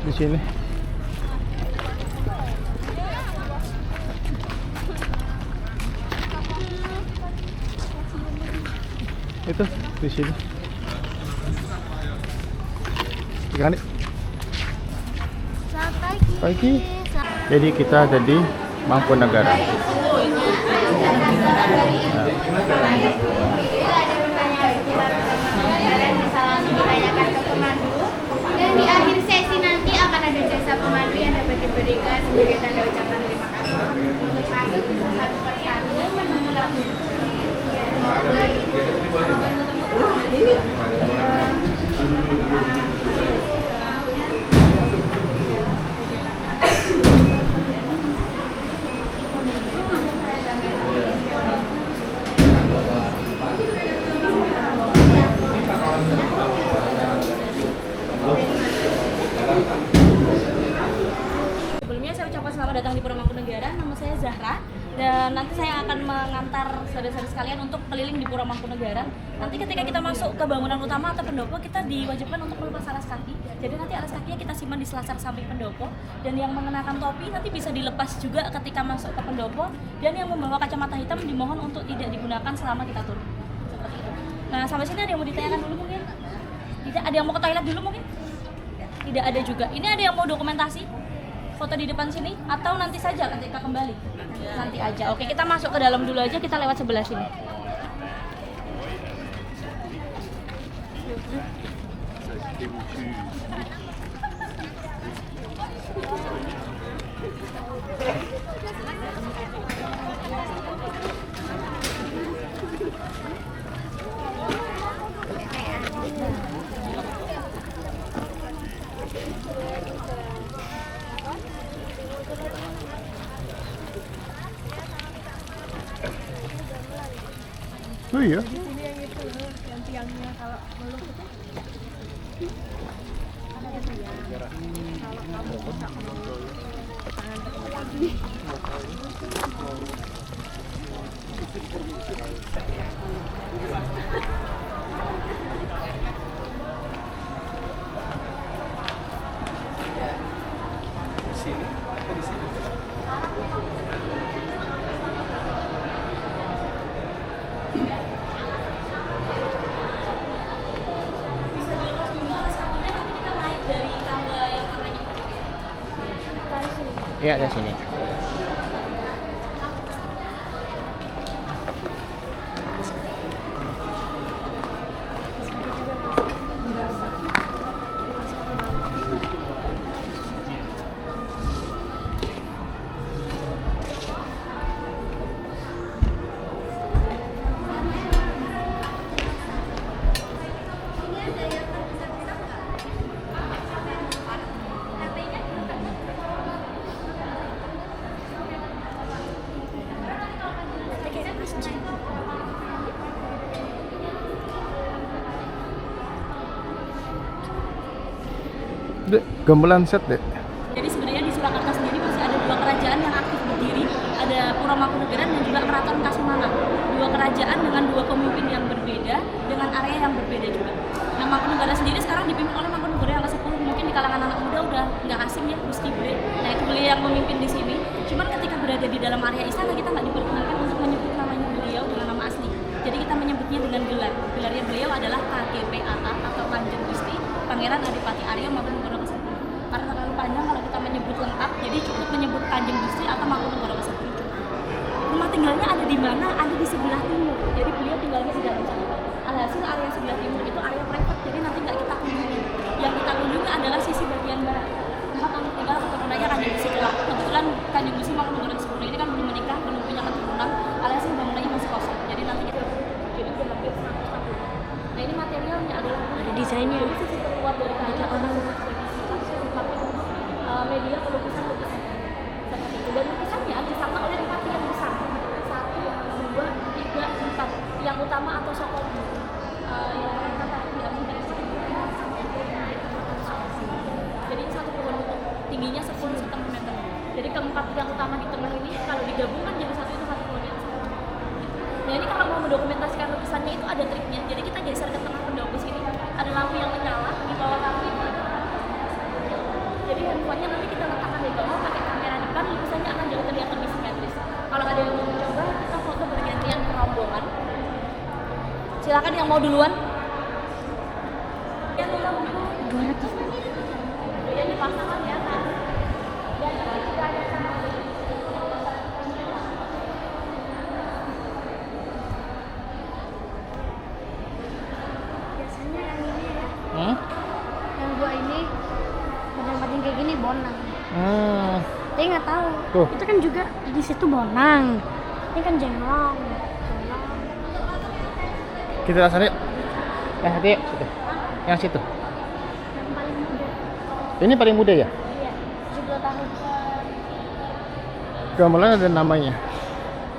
di sini. Itu di sini. Ikan nih. Selamat pagi. Pagi. Jadi kita ada di Mangkunegaran. Nah. Dan di akhir sesi nanti akan ada jasa pemandu yang dapat diberikan sebagai tanda ucapan terima kasih. Satu persatu mengulang. Sebelumnya saya ucapkan selamat datang di Pura Mangkunegaran. Nama saya Zahra dan nanti saya akan mengantar saudara-saudara sekalian untuk keliling di Pura Mangkunegaran. Nanti ketika kita masuk ke bangunan utama atau pendopo, kita diwajibkan untuk melepas alas kaki. Jadi nanti alas kakinya kita simpan di selasar samping pendopo, dan yang mengenakan topi nanti bisa dilepas juga ketika masuk ke pendopo, dan yang membawa kacamata hitam dimohon untuk tidak digunakan selama kita turun. Seperti itu. Nah, sampai sini ada yang mau ditanyakan dulu mungkin? Tidak, ada yang mau ke toilet dulu mungkin? Tidak ada juga. Ini ada yang mau dokumentasi? Foto di depan sini atau nanti saja ketika kembali? Nanti aja. Oke, kita masuk ke dalam dulu aja, kita lewat sebelah sini. Oh iya. Di sini yang itu yang tiangnya kalau meluk itu ada tiang. Kalau kamu bisa meluk tangan kaki. Iya, ada sini. Dek, gamelan set, Dek. Jadi sebenarnya di Surakarta sendiri masih ada dua kerajaan yang aktif berdiri, ada Pura Mangkunegaran dan juga Keraton Kasunanan. Dua kerajaan dengan dua pemimpin yang berbeda, dengan area yang berbeda juga. Nah, Mangkunegaran sendiri sekarang dipimpin oleh Mangkunegaran yang ke-10. Mungkin di kalangan anak muda udah nggak asing ya, Gusti Bre. Nah, itu beliau yang memimpin di sini. Cuman ketika berada di dalam area istana, kita nggak diperkenankan untuk menyebut namanya beliau dengan nama asli. Jadi kita menyebutnya dengan gelar. Gelarnya beliau adalah KGPAA atau Kanjeng Gusti Pangeran Adipati Arya Mangkunegara ke-10. Karena terlalu panjang kalau kita menyebut lengkap, jadi cukup menyebut Kanjeng Gusti atau Mangkunegara ke-10. Rumah tinggalnya ada di mana? Ada di sebelah timur. Jadi beliau tinggalnya di dalam sana. Alhasil area sebelah timur itu area private, jadi nanti nggak kita kunjungi. Yang kita kunjungi adalah sisi bagian barat. Tempat untuk tinggal keturunannya Kanjeng Gusti kelak. Kebetulan Kanjeng Gusti Mangkunegara ke-10 ini kan belum menikah, belum punya keturunan. Alhasil bangunannya masih kosong. Jadi nanti kita jadi udah hampir 100 tahun. Nah, ini materialnya adalah Ada desainnya. Jadi sisi terluar dari kaca orang media pelukisan seperti itu, dan lukisannya disangka oleh 4 tiang besar, 1, 2, 3, 4 yang utama atau sokol yang kata diambil dari sini. Jadi ini satu pohon utuh, tingginya 10 cm. Jadi keempat yang utama di tengah ini kalau digabungkan jadi satu, itu satu pohon yang sama. Nah, ini kalau mau mendokumentasikan lukisannya itu ada triknya. Jadi kita geser ke tengah pendopo sini, ada lampu yang menyala, di bawah lampu itu ada. Jadi yang mau duluan? Ya, 200. ya dipasangkan ya kan. Biasanya yang ini ya, Hmm? yang dua ini pancing kayak gini bonang. Hmm. Tapi nggak tahu. Tuh. Itu kan juga di situ bonang. Ini kan jenglong. Kita langsung yuk. Hati yuk, situ. Yang situ. Yang paling muda. Ini paling muda ya? Iya, 17 tahun. Gamelan ada namanya.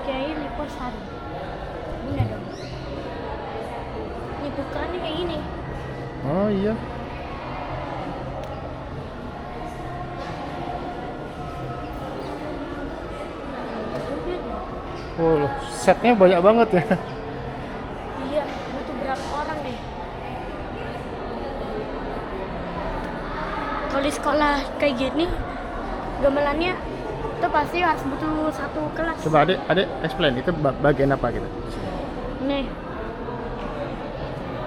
Kiai Liposari. Bunda dong. Ini putranya kayak gini. Oh iya. Oh, setnya banyak banget ya. Iya, butuh berapa orang deh? Kalau di sekolah kayak gini, gamelannya itu pasti harus butuh satu kelas. Coba adik explain itu bagian apa gitu? Nih,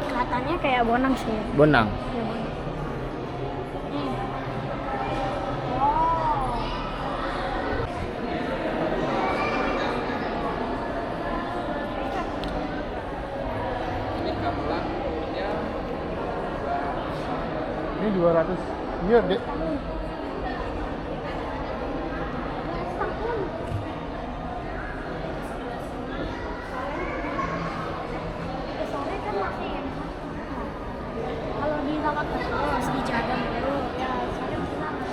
kelihatannya kayak bonang sih. Bonang. Ya, bonang. Hmm. Ini 200. Iya, Dek. Sore kan masih kalau di tempat terus dijaga terus ya sore masih lama.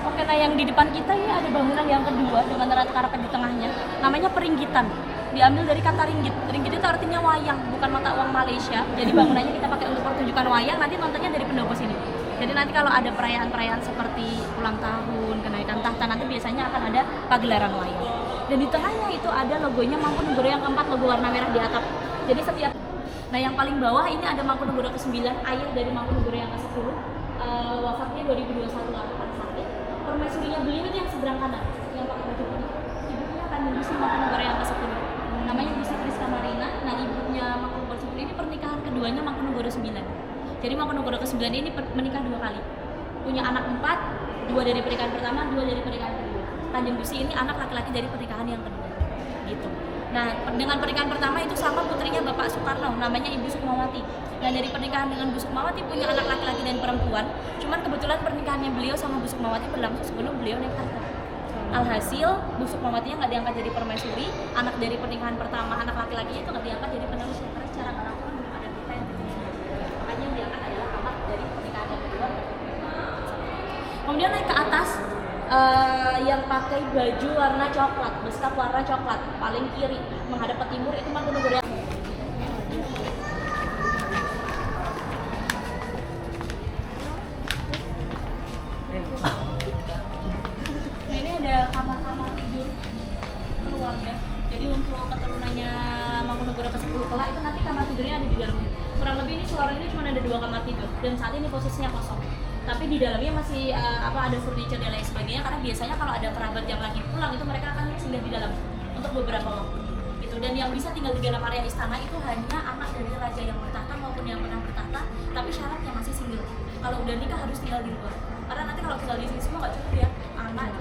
Oke, nah yang di depan kita ini ada bangunan yang kedua dengan rata karpet di tengahnya. Namanya Peringgitan. Diambil dari kata ringgit. Ringgit itu artinya wayang, bukan mata uang Malaysia. Jadi bangunannya kita pakai untuk pertunjukan wayang. Nanti nontonnya dari pendopo sini. Jadi nanti kalau ada perayaan-perayaan seperti ulang tahun, kenaikan tahta, nanti biasanya akan ada pagelaran wayang. Dan di tengahnya itu ada logonya Mangkunegoro yang keempat, logo warna merah di atap. Jadi setiap yang paling bawah ini ada Mangkunegoro ke-9, ayah dari Mangkunegoro yang ke-10. Wafatnya 2021 lalu pada sakit. Permaisurinya beliau itu yang seberang kanan, yang pakai baju putih. Ibunya akan mengisi Mangkunegoro yang ke-10. Namanya Gusti Priska Marina. Nah, ibunya Mangkunegoro 10 ini pernikahan keduanya Mangkunegoro 9. Jadi Mangkunegoro ke-9 ini menikah 2 kali. Punya anak 4, 2 dari pernikahan pertama, 2 dari pernikahan kedua. Kanjeng Gusti ini anak laki-laki dari pernikahan yang kedua. Gitu. Nah, dengan pernikahan pertama itu sama putrinya Bapak Soekarno, namanya Ibu Sukmawati. Nah, dari pernikahan dengan Bu Sukmawati punya anak laki-laki dan perempuan. Cuman kebetulan pernikahannya beliau sama Bu Sukmawati berlangsung sebelum beliau naik tahta. Alhasil, Bu Sukmawatinya nggak diangkat jadi permaisuri, anak dari pernikahan pertama, anak laki-lakinya itu nggak diangkat jadi penerusnya, karena secara orang tua belum ada kita yang makanya yang diangkat adalah anak dari pernikahan yang kedua. Kemudian naik ke atas, yang pakai baju warna coklat, beskap warna coklat, paling kiri menghadap ke timur itu Mangkunegoro yang kamar-kamar tidur keluarga. Jadi untuk keturunannya Mangkunegoro ke-10 kelak itu nanti kamar tidurnya ada di dalamnya. Kurang lebih ini suara ini cuma ada 2 kamar tidur dan saat ini posisinya kosong. Tapi di dalamnya masih ada furniture dan lain sebagainya karena biasanya kalau ada kerabat yang lagi pulang itu mereka akan singgah di dalam untuk beberapa waktu. Gitu. Dan yang bisa tinggal di dalam area istana itu hanya anak dari raja yang bertahta maupun yang pernah bertahta, tapi syaratnya masih single. Kalau udah nikah harus tinggal di luar. Karena nanti kalau tinggal di sini semua nggak cukup ya. Anak,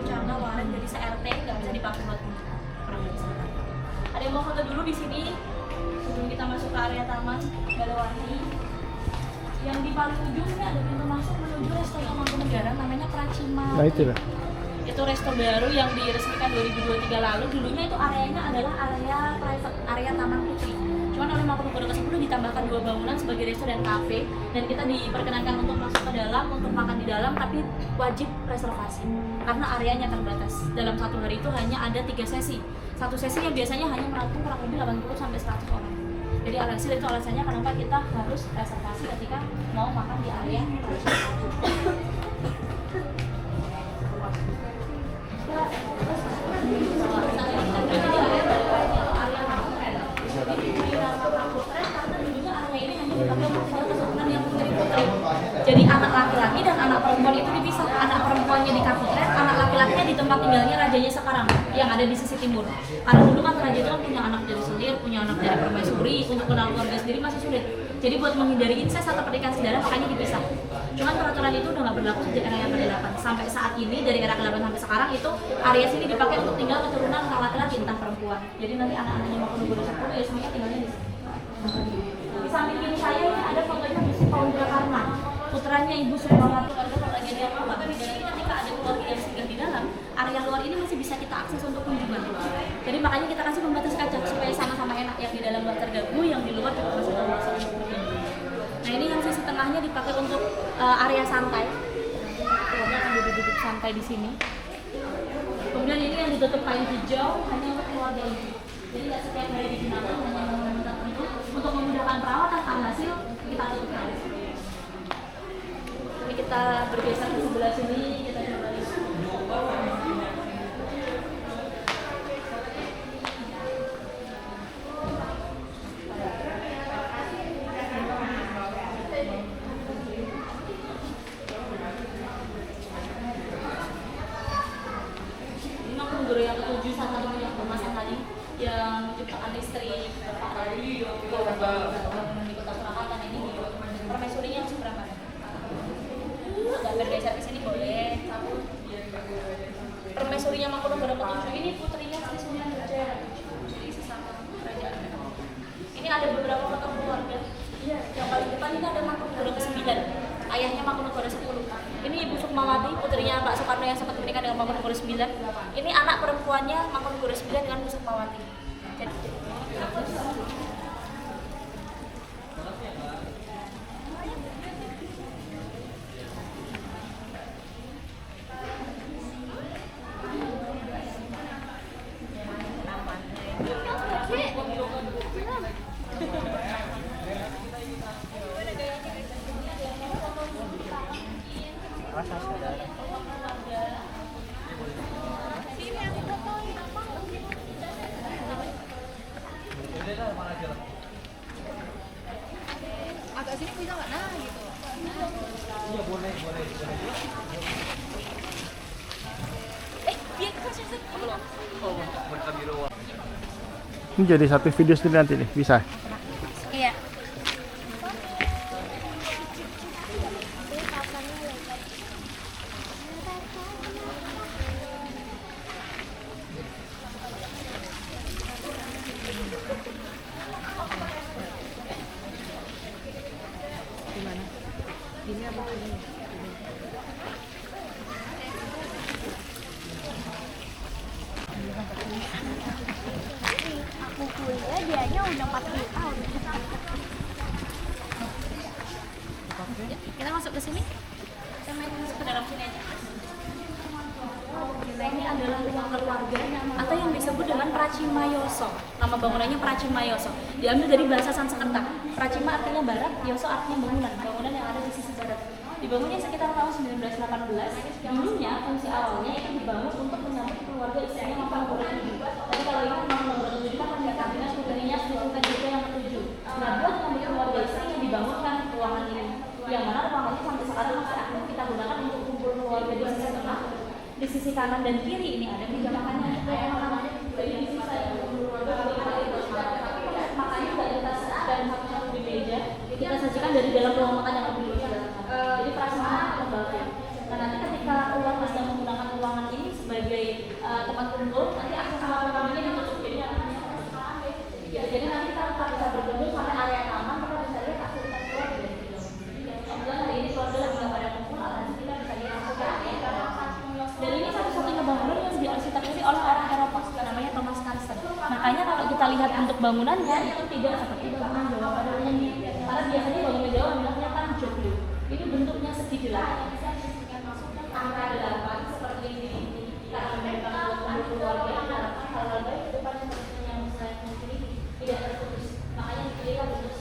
Cangga, Waren, jadi se-RT nggak bisa dipakai buat ada yang mau foto dulu di sini sebelum kita masuk ke area taman Balawangi. Yang di paling ujung ini ada pintu masuk menuju resto Mangkunegara namanya Pracima. Nah itu lah. Itu resto baru yang diresmikan 2023 lalu. Dulunya itu areanya adalah area private, area Taman Putri. Cuman oleh Mangkunegoro ke-10 ditambahkan 2 bangunan sebagai resto dan kafe, dan kita diperkenankan untuk masuk ke dalam untuk makan di dalam, tapi wajib reservasi karena areanya terbatas. Dalam 1 hari itu hanya ada 3 sesi. Satu sesi yang biasanya hanya menampung kurang lebih 80 sampai 100 orang. Jadi alhasil itu alasannya kenapa kita harus reservasi ketika mau makan di area jadi anak laki-laki dan anak perempuan itu dipisah. Anak perempuannya di Kaputren, anak laki-lakinya di tempat tempat tinggalnya rajanya sekarang yang ada di sisi timur. Karena dulu kan raja itu kan punya anak dari Selir, punya anak dari permaisuri, untuk kenal keluarga sendiri masih sulit. Jadi buat menghindari incest atau pernikahan sedara makanya dipisah. Cuman peraturan itu udah nggak berlaku sejak era yang ke-8. Sampai saat ini dari era ke-8 sampai sekarang itu area sini dipakai untuk tinggal keturunan entah laki-laki entah perempuan. Jadi nanti anak-anaknya Mangkunegara 10 ya semuanya tinggalnya di sini. Di samping kiri saya ini ada fotonya Gusti Paundrakarna, putranya Ibu Sukmawati. Keluarga lagi dia kuat. Dan ketika ada keluarga yang singgah di dalam, area luar ini masih bisa kita akses untuk kunjungan. Jadi makanya kita kasih pembatas kaca supaya sama-sama enak, yang di dalam luar terganggu, yang di luar juga masih termasuk untuk berkunjung. Nah ini yang sisi tengahnya dipakai untuk area santai. Keluarga akan duduk-duduk santai di sini. Kemudian ini yang ditutup kain hijau hanya untuk keluarga ini. Jadi nggak setiap hari digunakan, hanya momen tertentu untuk memudahkan perawatan hasil kita tutup hari. Ini kita bergeser ke sebelah sini, kita coba lihat. Ini Mangkunegara yang ke-7 salah satu yang bermasalah tadi, yang ciptaan listrik Pak Rali di Kota Surakarta ini permaisurinya masih berapa? Agak bergeser ke sini boleh. Permaisurinya Mangkunegara ke-7 ini putrinya Sri Sunan Gajah, jadi sesama kerajaan. Ini ada beberapa foto keluarga. Yang paling depan ini ada Mangkunegara ke-9, ayahnya Mangkunegara 10. Ini Ibu Sukmawati, putrinya Pak Soekarno yang sempat menikah dengan Mangkunegara 9. Ini anak perempuannya Mangkunegara 9 dengan Bu Sukmawati. Jadi, Agak sini bisa nggak? Nah gitu. Iya boleh. Biar kasih belum. Ini jadi satu video sendiri nanti nih, bisa? Iya. Aku kuliah dianya udah 40 tahun. kita masuk ke sini. Kita main masuk ke dalam sini aja. Nah, ini adalah ruang keluarga atau yang disebut dengan Pracima Yoso. Nama bangunannya Pracima Yoso. Diambil dari bahasa Sanskerta. Pracima artinya barat, Yoso artinya bangunan. Bangunan yang ada di sisi barat. Dibangunnya sekitar tahun 1918. Dulunya fungsi awalnya itu dibangun untuk menyambut keluarga istrinya Mangkunegara 7. Tapi kalau ini Mangkunegara 7 kan pernikahan dengan putrinya Sri Sultan Gajah yang ke-7. Nah, buat menyambut keluarga istrinya dibangunkan ruangan ini. Yang mana ruangannya sampai sekarang masih aktif kita gunakan untuk kumpul keluarga di sisi tengah. Di sisi kanan dan kiri ini ada meja makannya. Jadi di sisi saya makannya nggak kita sajikan satu-satu di meja. Kita sajikan dari dalam ruang makan yang lebih luas. Jadi prasmanan lembaga. Nah nanti ketika keluarga sedang menggunakan ruangan ini sebagai tempat kumpul, nanti akses makanannya ditutup. Jadi nanti kita tetap bisa berkunjung sampai area taman, kita bisa lihat aktivitas keluarga dari situ. Kemudian hari ini keluarga lagi nggak pada kumpul, nanti kita bisa lihat masuk ke area taman. Dan ini satu-satunya bangunan yang diarsitектuri oleh orang Eropa, namanya Thomas Carsten. Makanya kalau kita lihat bentuk bangunannya itu tidak seperti bangunan Jawa pada umumnya. Karena biasanya bangunan Jawa bilangnya kan joglo. Ini bentuknya segitilah. Angka 8 seperti ini. Karena memang untuk keluarga harapan hal-hal baik ke depan yang bisa ini tidak terputus. Makanya dipilih bentuk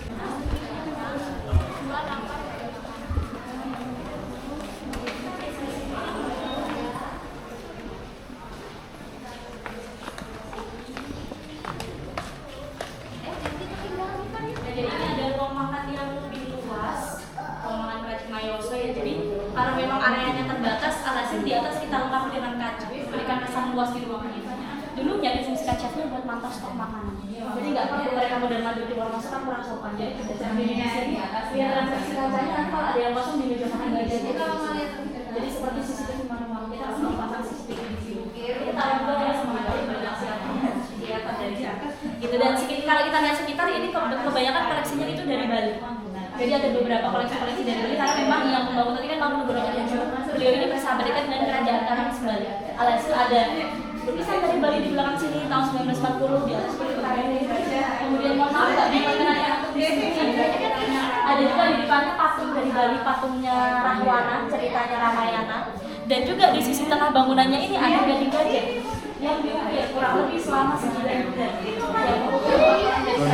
jadi ini ada ruang makan yang lebih luas, ruang makan Pracima Yoso ya. Jadi karena memang areanya terbatas, alhasil di atas kita lengkapi dengan kaca, berikan luas di ruangan ini. Dulunya difungsikan chefnya buat mantau stok makanan. Jadi nggak perlu mereka mondar-mandir keluar masuk kan kurang sopan. Jadi kita cari di sini biar transaksi rancanya nanti kalau ada yang kosong di meja makan nggak jadi. Jadi seperti CCTV manual kita harus memasang CCTV di sini. Kita taruh dulu ya sama ada banyak siapa dari siapa. Gitu dan kalau kita lihat sekitar ini kebanyakan koleksinya itu dari Bali. Jadi ada beberapa koleksi-koleksi dari Bali karena memang yang membangun tadi kan Mangkunegara ke-7. Beliau ini bersahabat dekat dengan kerajaan Karangasem Bali. Alhasil ada lukisan dari Bali di belakang sini tahun 1940 di atas kulit kayu. Kemudian mohon maaf nggak diperkenalkan yang di sini. Ada juga di depannya patung dari Bali, patungnya Rahwana, ceritanya Ramayana. Dan juga di sisi tengah bangunannya ini ada gading gajah yang diukir kurang lebih selama 9 bulan.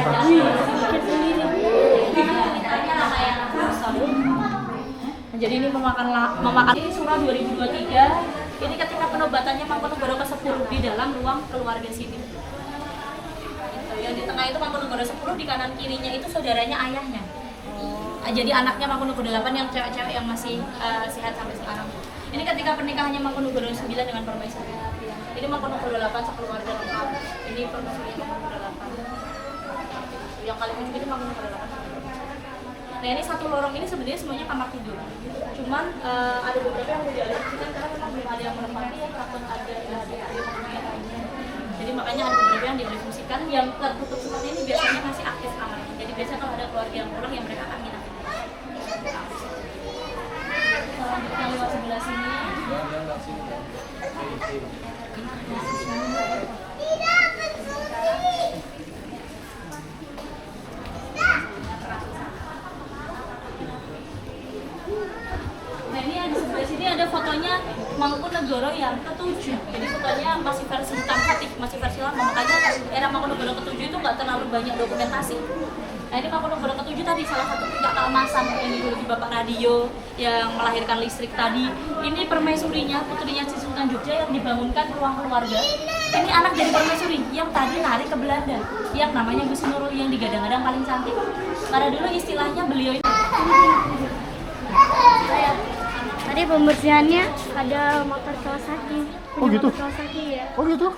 Yang sedikit sendiri. Ceritanya Ramayana. Jadi ini memakan ini surah 2023. Ini ketika penobatannya Mangkunegara ke-10 di dalam ruang keluarga sini. Yang di tengah itu Mangkunegara 10, di kanan kirinya itu saudaranya ayahnya. Jadi anaknya Mangkunegara 8 yang cewek-cewek yang masih sehat sampai sekarang. Ini ketika pernikahannya Mangkunegara 9 dengan Permaisuri. Ini Mangkunegara 8 sekeluarga lengkap. Ini Permaisuri Mangkunegara 8. Yang kali itu Mangkunegara 8. Nah ini satu lorong ini sebenarnya semuanya kamar tidur. Cuman ada beberapa yang udah dialihkan karena memang belum ada yang menempati ya, takut ada yang lainnya. Jadi makanya ada beberapa yang difungsikan. Yang tertutup seperti ini biasanya masih aktif kamarnya. Jadi biasanya kalau ada keluarga yang pulang yang mereka akan nginap. Selanjutnya lewat sebelah sini. Nah ini di sebelah sini ada fotonya Mangkunegara yang ke-7. Jadi fotonya masih versi hitam putih, masih versi lama. Makanya era Mangkunegara ke-7 itu nggak terlalu banyak dokumentasi. Nah ini Mangkunegara ke-7 tadi salah satu puncak keemasan yang dimiliki Bapak Radio yang melahirkan listrik tadi. Ini permaisurinya, putrinya si Sultan Jogja yang dibangunkan ruang keluarga. Ini anak dari permaisuri yang tadi lari ke Belanda, yang namanya Gusti Nurul yang digadang-gadang paling cantik. Karena dulu istilahnya beliau ini. Tadi pembersihannya ada motor Kawasaki. Oh gitu? Kawasaki ya. Oh gitu?